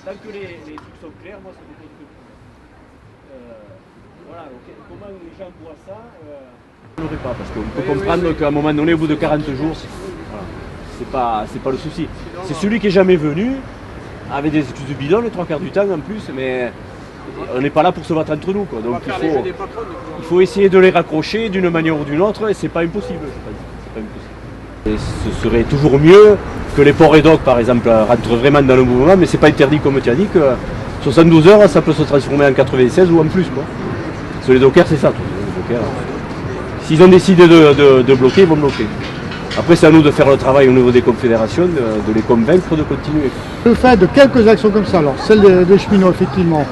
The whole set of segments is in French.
tant que les trucs sont clairs, moi ça me pose que voilà, donc, comment les gens voient ça je ne pas, parce qu'on peut comprendre qu'à un moment donné, au bout de 40 jours, voilà, c'est pas le souci. C'est celui qui est jamais venu, avec des excuses de bidon, les 3 quarts du temps en plus, mais on n'est pas là pour se battre entre nous, quoi. Donc il faut essayer de les raccrocher d'une manière ou d'une autre, et c'est pas impossible. C'est pas impossible. Et ce serait toujours mieux que les ports et docs, par exemple, rentrent vraiment dans le mouvement, mais c'est pas interdit, comme tu as dit, que 72 heures, ça peut se transformer en 96 ou en plus, quoi. Sur les dockers, c'est ça, tout. Les dockers, s'ils ont décidé de bloquer, ils vont bloquer. Après, c'est à nous de faire le travail au niveau des confédérations, de les convaincre de continuer. Le fait de quelques actions comme ça, alors celle des cheminots, effectivement,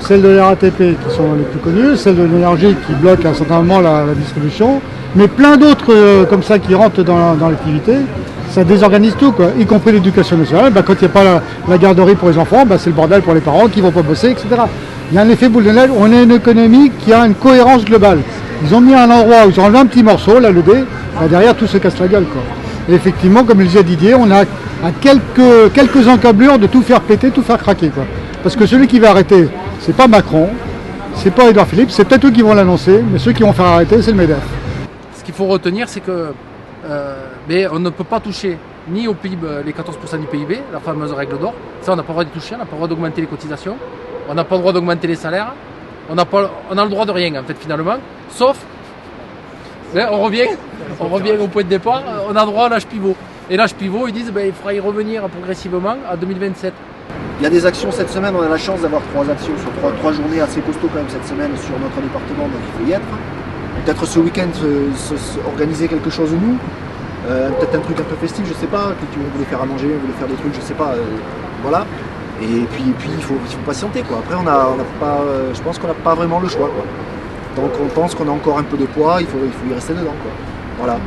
celle de la RATP qui sont les plus connues, celle de l'énergie qui bloque à un certain moment la distribution, mais plein d'autres comme ça qui rentrent dans l'activité, ça désorganise tout, quoi, y compris l'éducation nationale. Quand il n'y a pas la garderie pour les enfants, c'est le bordel pour les parents qui ne vont pas bosser, etc. Il y a un effet boule de neige, on a une économie qui a une cohérence globale. Ils ont mis un endroit où ils ont enlevé un petit morceau, là le dé, derrière tout se casse la gueule, quoi. Et effectivement, comme le disait Didier, on a à quelques encablures de tout faire péter, tout faire craquer, quoi. Parce que celui qui va arrêter, c'est pas Macron, c'est pas Édouard Philippe, c'est peut-être eux qui vont l'annoncer, mais ceux qui vont faire arrêter, c'est le MEDEF. Ce qu'il faut retenir, c'est que mais on ne peut pas toucher ni au PIB, les 14% du PIB, la fameuse règle d'or. Ça, on n'a pas le droit de toucher, on n'a pas le droit d'augmenter les cotisations, on n'a pas le droit d'augmenter les salaires, on a le droit de rien, en fait, finalement, sauf, on revient au point de départ, on a droit à l'âge pivot. Et l'âge pivot, ils disent il faudra y revenir progressivement à 2027. Il y a des actions cette semaine, on a la chance d'avoir 3 actions sur 3 journées assez costauds quand même cette semaine sur notre département, donc il faut y être. Peut-être ce week-end organiser quelque chose nous, peut-être un truc un peu festif, je sais pas, que tu voulais faire à manger, vous voulez faire des trucs, je sais pas, voilà. Et puis il faut patienter, quoi. Après je pense qu'on n'a pas vraiment le choix, quoi. Donc on pense qu'on a encore un peu de poids, il faut y rester dedans, quoi. Voilà.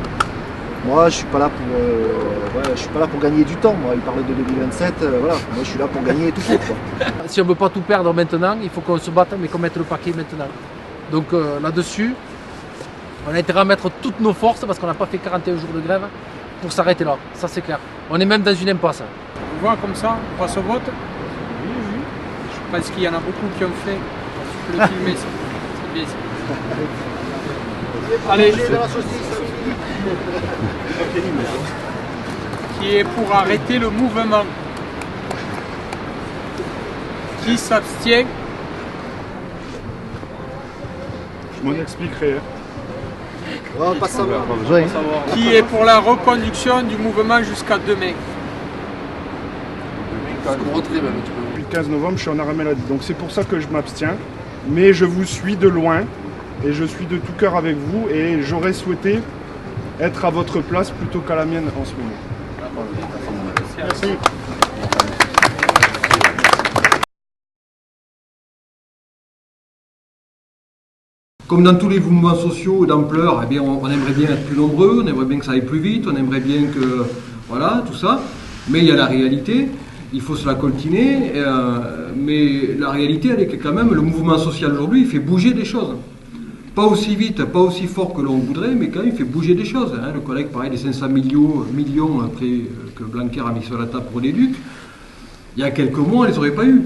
Moi je suis pas là pour gagner du temps, moi il parlait de 2027, voilà. Moi je suis là pour gagner tout court, quoi. Si on ne veut pas tout perdre maintenant, il faut qu'on se batte mais qu'on mette le paquet maintenant. Donc là-dessus, on a intérêt à mettre toutes nos forces parce qu'on n'a pas fait 41 jours de grève pour s'arrêter là, ça c'est clair. On est même dans une impasse. On voit comme ça, on passe au vote. Oui. Je pense qu'il y en a beaucoup qui ont fait. Tu peux le filmer, ça. C'est bien ça. Allez, qui est pour arrêter le mouvement? Qui s'abstient? Je m'en expliquerai. On va pas savoir. Qui est pour la reconduction du mouvement jusqu'à demain? Depuis le 15 novembre, je suis en arrêt maladie. Donc c'est pour ça que je m'abstiens. Mais je vous suis de loin. Et je suis de tout cœur avec vous. Et j'aurais souhaité être à votre place plutôt qu'à la mienne en ce moment. Merci. Comme dans tous les mouvements sociaux d'ampleur, eh bien, on aimerait bien être plus nombreux, on aimerait bien que ça aille plus vite, on aimerait bien que... Voilà, tout ça. Mais il y a la réalité, il faut se la coltiner. Mais la réalité, elle est que quand même, le mouvement social aujourd'hui, il fait bouger des choses. Pas aussi vite, pas aussi fort que l'on voudrait, mais quand même, il fait bouger des choses. Hein. Le collègue parlait des 500 millions après, que Blanquer a mis sur la table pour l'éduc. Il y a quelques mois, on ne les aurait pas eu.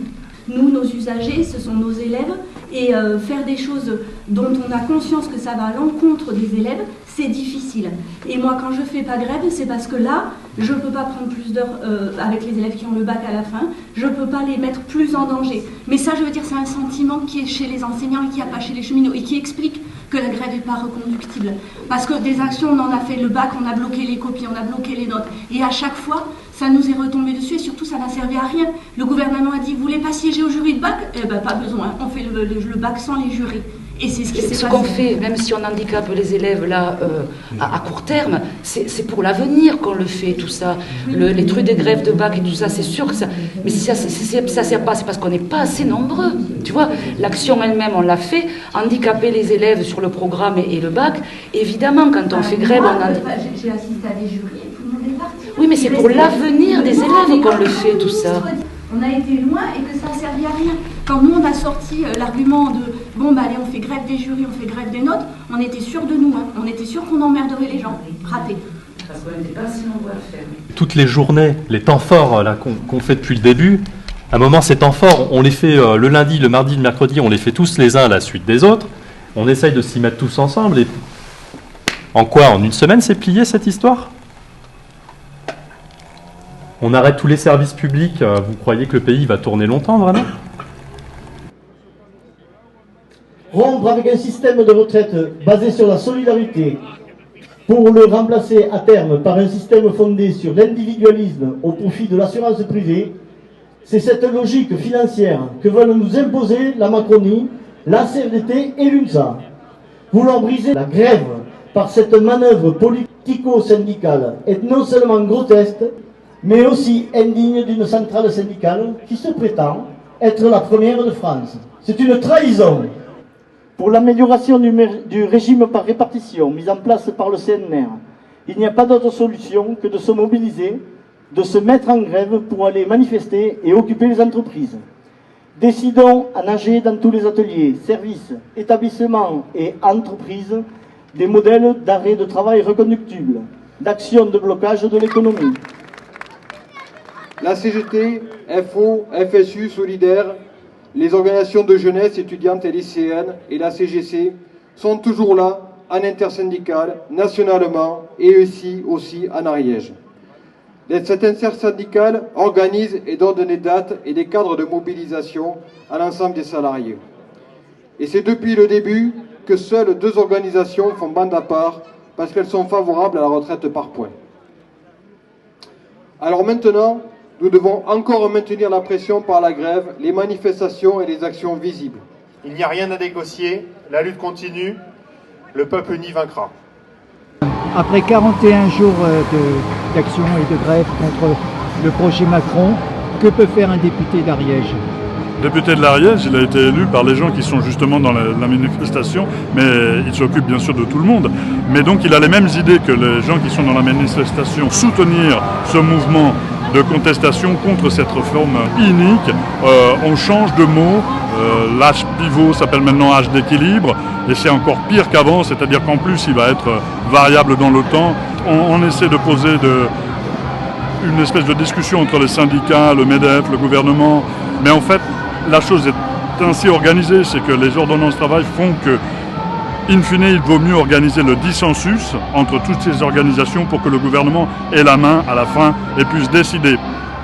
Nous, nos usagers, ce sont nos élèves, et faire des choses dont on a conscience que ça va à l'encontre des élèves, c'est difficile. Et moi, quand je fais pas grève, c'est parce que là, je ne peux pas prendre plus d'heures avec les élèves qui ont le bac à la fin, je ne peux pas les mettre plus en danger. Mais ça, je veux dire, c'est un sentiment qui est chez les enseignants et qui n'y a pas chez les cheminots, et qui explique que la grève n'est pas reconductible. Parce que des actions, on en a fait le bac, on a bloqué les copies, on a bloqué les notes, et à chaque fois, ça nous est retombé dessus, et surtout, ça n'a servi à rien. Le gouvernement a dit, vous voulez pas siéger au jury de bac? Eh ben, pas besoin, on fait le bac sans les jurys. Et c'est ce qui s'est passé. Ce qu'on fait, même si on handicape les élèves là à court terme, c'est pour l'avenir qu'on le fait, tout ça. Les trucs des grèves de bac et tout ça, c'est sûr que ça... Mais si ça sert pas, c'est parce qu'on n'est pas assez nombreux. Tu vois, l'action elle-même, on l'a fait. Handicaper les élèves sur le programme et le bac, évidemment, quand on fait grève... J'ai assisté à des jurys et tout le monde est parti. Oui, mais c'est pour l'avenir des élèves qu'on le fait, tout ça. On a été loin et que ça n'a servi à rien. Quand nous, on a sorti l'argument de « bon, bah allez, on fait grève des jurys, on fait grève des notes », on était sûr de nous, hein. On était sûr qu'on emmerderait les gens. Raté. Parce qu'on n'était pas si nombreux à le faire. Toutes les journées, les temps forts là, qu'on fait depuis le début, À un moment, ces temps forts, on les fait le lundi, le mardi, le mercredi, on les fait tous les uns à la suite des autres. On essaye de s'y mettre tous ensemble. Et en quoi? En une semaine, c'est plié cette histoire? On arrête tous les services publics. Vous croyez que le pays va tourner longtemps, vraiment? Rompre avec un système de retraite basé sur la solidarité pour le remplacer à terme par un système fondé sur l'individualisme au profit de l'assurance privée, c'est cette logique financière que veulent nous imposer la Macronie, la CFDT et l'UNSA. Vouloir briser la grève par cette manœuvre politico-syndicale est non seulement grotesque, mais aussi indigne d'une centrale syndicale qui se prétend être la première de France. C'est une trahison. Pour l'amélioration du régime par répartition mis en place par le CNR, il n'y a pas d'autre solution que de se mobiliser, de se mettre en grève pour aller manifester et occuper les entreprises. Décidons à nager dans tous les ateliers, services, établissements et entreprises des modèles d'arrêt de travail reconductibles, d'action de blocage de l'économie. La CGT, FO, FSU, Solidaire, les organisations de jeunesse étudiantes et lycéennes et la CGC sont toujours là, en intersyndicale, nationalement et aussi en Ariège. Cette intersyndicale organise et donne des dates et des cadres de mobilisation à l'ensemble des salariés. Et c'est depuis le début que seules 2 organisations font bande à part parce qu'elles sont favorables à la retraite par points. Alors maintenant, nous devons encore maintenir la pression par la grève, les manifestations et les actions visibles. Il n'y a rien à négocier, la lutte continue, le peuple uni vaincra. Après 41 jours d'action et de grève contre le projet Macron, que peut faire un député d'Ariège? Député de l'Ariège, il a été élu par les gens qui sont justement dans la manifestation, mais il s'occupe bien sûr de tout le monde. Mais donc il a les mêmes idées que les gens qui sont dans la manifestation. Soutenir ce mouvement de contestation contre cette réforme inique, on change de mot, l'âge pivot s'appelle maintenant âge d'équilibre, et c'est encore pire qu'avant, c'est-à-dire qu'en plus il va être variable dans le temps. On essaie de poser une espèce de discussion entre les syndicats, le MEDEF, le gouvernement, mais en fait la chose est ainsi organisée, c'est que les ordonnances travail font que, in fine, il vaut mieux organiser le dissensus entre toutes ces organisations pour que le gouvernement ait la main à la fin et puisse décider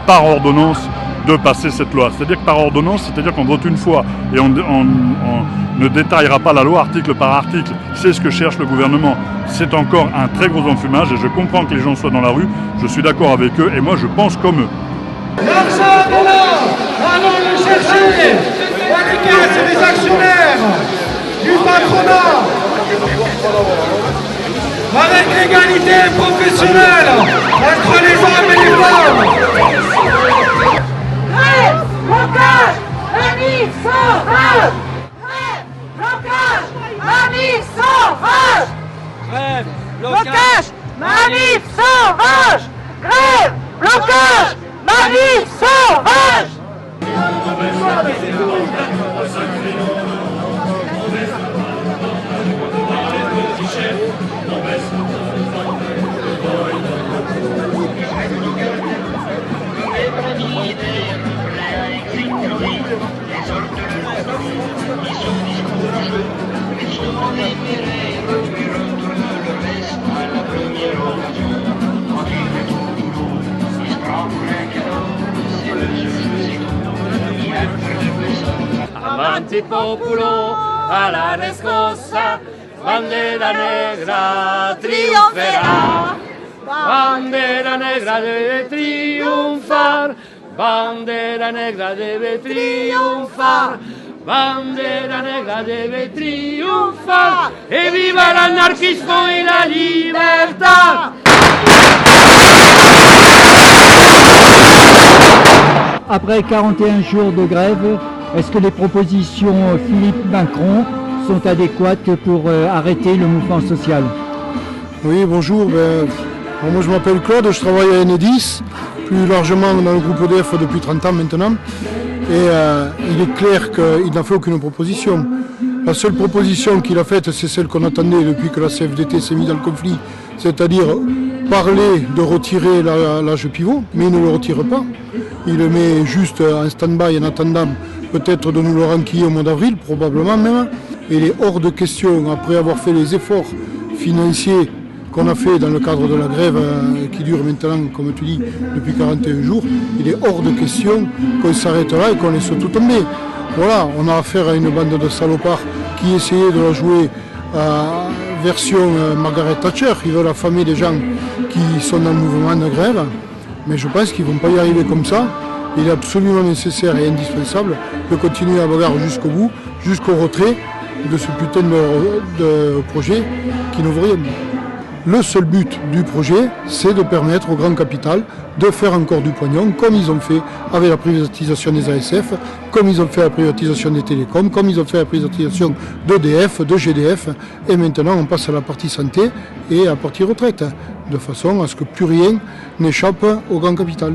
par ordonnance de passer cette loi. C'est-à-dire que par ordonnance, c'est-à-dire qu'on vote une fois et on ne détaillera pas la loi article par article. C'est ce que cherche le gouvernement. C'est encore un très gros enfumage et je comprends que les gens soient dans la rue. Je suis d'accord avec eux et moi je pense comme eux. L'argent est là, allons le chercher. Syndicat, c'est des actionnaires du patronat. Avec l'égalité professionnelle entre les hommes et les femmes. Grève, blocage, manif, sauvage. Grève, blocage, manif, sauvage. Grève, blocage, manif, sauvage. Grève, blocage, manif, sauvage. Avanti popolo alla rescossa, bandera negra trionferà, bandera negra deve trionfar, bandera negra deve trionfar, bandera negra deve trionfar, e viva l'anarchismo et la libertà! Après 41 jours de grève, est-ce que les propositions Philippe Macron sont adéquates pour arrêter le mouvement social? Oui, bonjour. Moi je m'appelle Claude, je travaille à Enedis, plus largement dans le groupe EDF depuis 30 ans maintenant. Et il est clair qu'il n'a fait aucune proposition. La seule proposition qu'il a faite, c'est celle qu'on attendait depuis que la CFDT s'est mise dans le conflit, c'est-à-dire parlait de retirer l'âge pivot, mais il ne le retire pas. Il le met juste en stand-by en attendant peut-être de nous le renquiller au mois d'avril, probablement même. Et il est hors de question, après avoir fait les efforts financiers qu'on a fait dans le cadre de la grève qui dure maintenant, comme tu dis, depuis 41 jours, il est hors de question qu'on s'arrête là et qu'on laisse tout tomber. Voilà, on a affaire à une bande de salopards qui essayaient de la jouer version Margaret Thatcher. Ils veulent affamer des gens qui sont dans le mouvement de grève, mais je pense qu'ils ne vont pas y arriver comme ça. Il est absolument nécessaire et indispensable de continuer la bagarre jusqu'au bout, jusqu'au retrait de ce putain de projet qui ne vaut rien. Le seul but du projet, c'est de permettre au grand capital de faire encore du pognon, comme ils ont fait avec la privatisation des ASF, comme ils ont fait la privatisation des télécoms, comme ils ont fait la privatisation d'EDF, de GDF, et maintenant on passe à la partie santé et à la partie retraite, de façon à ce que plus rien n'échappe au grand capital.